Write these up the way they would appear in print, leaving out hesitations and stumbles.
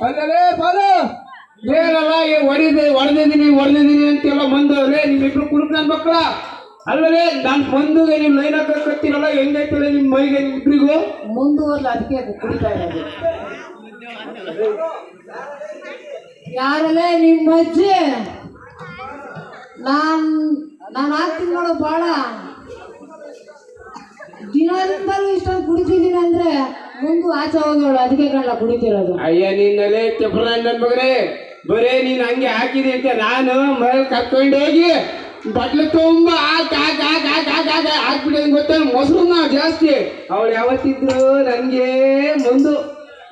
ಅಲ್ಲಲೇ ಬಾಲ ಏನಲ್ಲ ಹೊಡೆದಿದ್ದೀನಿ ಅಂತೆಲ್ಲ ಬಂದವ್ರೆ ನಿಮ್ಮಿಬ್ರು ಕುರುಕ್ ನನ್ನ ಮಕ್ಕಳ ಅಲ್ಲಲೇ ನಾನು ಬಂದುಗೆ ನೀವು ಲೈನ್ ಹಾಕತ್ತಿರಲ್ಲ ಹೆಂಗೈತಲ್ಲ ನಿಮ್ಮ ಮೈಗೆ ನಿಮ್ಮಿಬ್ರಿಗೂ ಮುಂದುವರ್ಲ ಅದಕ್ಕೆ ಕುಡಿತಾ ಇರೋದು ಯಾರಲ್ಲೇ ನಿಮ್ಮ ಅಜ್ಜಿ ನಾನು ಆಗ್ತೀನಿ ನೋಡು ಭಾಳ ದಿನದಿಂದಲೂ ಇಷ್ಟೊಂದು ಕುಡಿತಿದ್ದೀನಿ ಅಂದ್ರೆ ಮುಂದೆ ಆಚೆ ಹೋಗೋಳು ಅದಕ್ಕೆ ಕಣ್ಣ ಕುಡಿತಿರೋದು. ಅಯ್ಯ ನಿನ್ನಲ್ಲೇ ಕೆಫರ ನನ್ನ ಮಗನೇ ಬರೇ ನೀನು ಹಂಗೆ ಹಾಕಿದೆ ಅಂತ ನಾನು ಮನೇಲಿ ಕರ್ಕೊಂಡು ಹೋಗಿ ಬಟ್ಲು ತುಂಬ ಹಾಕ್ಬಿಟ್ಟೆ ಗೊತ್ತ ಮೊಸರು ಜಾಸ್ತಿ ಅವಳು ಯಾವತ್ತಿದ್ರು ನನಗೆ ಮುಂದು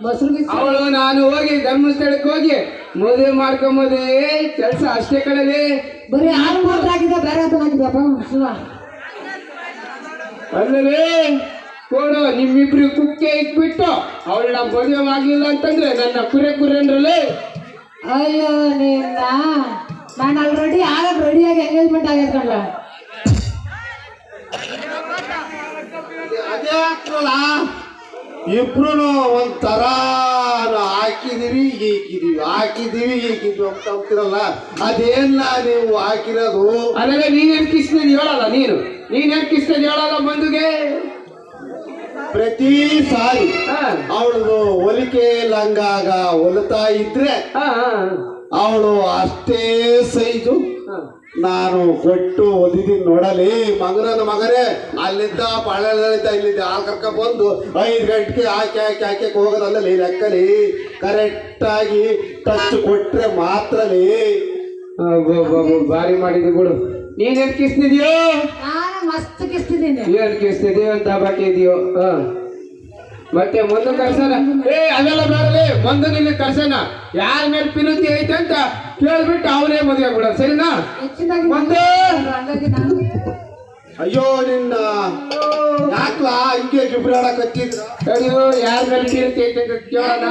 ಮೊಸರು ಅವಳು ನಾನು ಹೋಗಿ ಧರ್ಮಸ್ಥಳಕ್ಕೆ ಹೋಗಿ ಮದುವೆ ಮಾಡ್ಕೊಂಬೋದೇ ಕೆಲಸ ಅಷ್ಟೇ ಕಡಲೆ ಬರೀ ಹಾಲು ಮಾತ್ರ ಹಾಕಿದ್ದೆ ಬೇರೆ ಅಂತ ಹಾಕಿದ್ಯಪ್ಪ ಶಿವ ಅಲ್ಲವೇ ಕೊಡು ನಿಮ್ಮಿಬ್ರು ಕುಕ್ಕೆ ಇಟ್ಬಿಟ್ಟು ಅವಳನ್ನ ಮದುವೆ ಆಗ್ಲಿಲ್ಲ ಅಂತಂದ್ರೆ ನನ್ನ ಕುರೆ ಅಂದ್ರಲ್ಲೇ ಅಯ್ಯೋ ನಿನ್ನ ನಾನು ಆಲ್ರೆಡಿ ಆಗಕ್ಕೆ ರೆಡಿಯಾಗಿ ಎಂಗೇಜ್ಮೆಂಟ್ ಆಗಿರ್ಕಲ್ಲ ಅದೇ ಆಗ್ತಲ್ಲ ಇಬ್ರು ಒಂಥರ ಹಾಕಿದೀವಿ ಈಗಿದ್ವಿ ಅಂತ ಹೋಗ್ತಿರಲ್ಲ ಅದೇನ ನೀವು ಹಾಕಿರೋದು ಅಲ್ಲವೇ ನೀನೇನ್ ಕಿಸ್ತಿದ್ ಹೇಳಲ್ಲ ನೀನೇನ್ ಕಿಸ್ತಿದ್ ಹೇಳಲ್ಲ ಬಂದುಗೆ ಪ್ರತಿ ಸಾರಿ ಅವಳು ಹೊಲಿಕೆ ಲಂಗಾಗ ಹೊಲಿತಾ ಇದ್ರೆ ಅವಳು ಅಷ್ಟೇ ಸೈಜು ನಾನು ಕೊಟ್ಟು ಹೊಲಿದೀನಿ ನೋಡಲಿ ಮಗನ ಮಗರೇ ಅಲ್ಲಿದ್ದ ಪಾಳ್ಯದಲ್ಲಿದ್ದ ಇಲ್ಲಿದ್ದ ಹಾಲು ಕರ್ಕ ಬಂದು 5 ಗಂಟೆಗೆ ಹಾಕಿ ಹೋಗೋದಲ್ಲಲ್ಲಿ ಲೆಕ್ಕಲಿ ಕರೆಕ್ಟಾಗಿ ಟಚ್ ಕೊಟ್ರೆ ಮಾತ್ರಲಿ ಬಾರಿ ಮಾಡಿದಿ ಬಿಡು ನೀನೇನ್ ಕಿಸ್ತಿದ್ಯೋ ನಾನು ಮಸ್ತ್ ಕಿಸ್ತಿದ್ದೀನಿ ಏನ್ ಕಿಸ್ತಿದ್ಯೋ ಅಂತ ಬಾಕಿದ್ಯೋ ಮತ್ತೆ ಮುಂದೆ ಕರ್ಸನ ಅದೆಲ್ಲ ಬೇಡಲೇ ಮುಂದೆ ನಿನ್ನ ಕರ್ಸನ ಯಾರ ಮೇಲೆ ಪಿನುತಿ ಐತೆ ಅಂತ ಕೇಳ್ಬಿಟ್ಟು ಅವನೇ ಮದುವೆ ಆಗ್ಬಿಡ ಸರಿನಾ ಮುಂದೆ ಅಯ್ಯೋ ನಿನ್ನ ಯಾಕ್ಲಾ ಹಿಂಗೆ ಗಿಬ್ರಾಡಕತ್ತಿದ್ರ ಅಯ್ಯೋ ಯಾರ ಮೇಲೆ ಪಿನುತಿ ಐತೆ ಅಂತ ಕೇಳೋಣ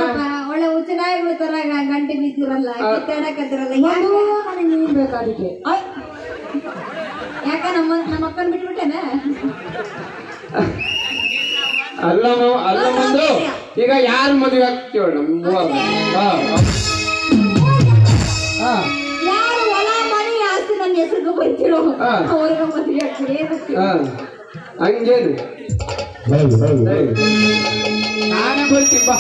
ಒಳ್ಳೆ ಉಚ್ಚನಾಗಿ ಬಿಡ್ತಾರ ಗಂಟೆ ಬಿದ್ದಿರಲ್ಲ ಕಿತ್ತಾಡಕತ್ತಿರಲ್ಲ ನೀನ್ ಬೇಕಾದಕ್ಕೆ ಯಾಕ ನಮ್ಮ ಅಕ್ಕನ ಬಿಟ್ಬಿಟ್ಟೇನೆ ಅಲ್ಲ ಮುಂದು ಈಗ ಯಾರು ಮದುವೆ ಆಗ್ತೀವ ಯಾರು ಹೊಲ ಮನೆ ಆಸ್ತಿ ನನ್ನ ಹೆಸರಿಗೆ ಬರ್ತಿರೋ ಅವ್ರಿಗೆ ಮದುವೆ ಆಗ್ತೀರಿ ಹಂಗೇನು ನಾನೇ ಬರ್ತೀನಿ ಬಾ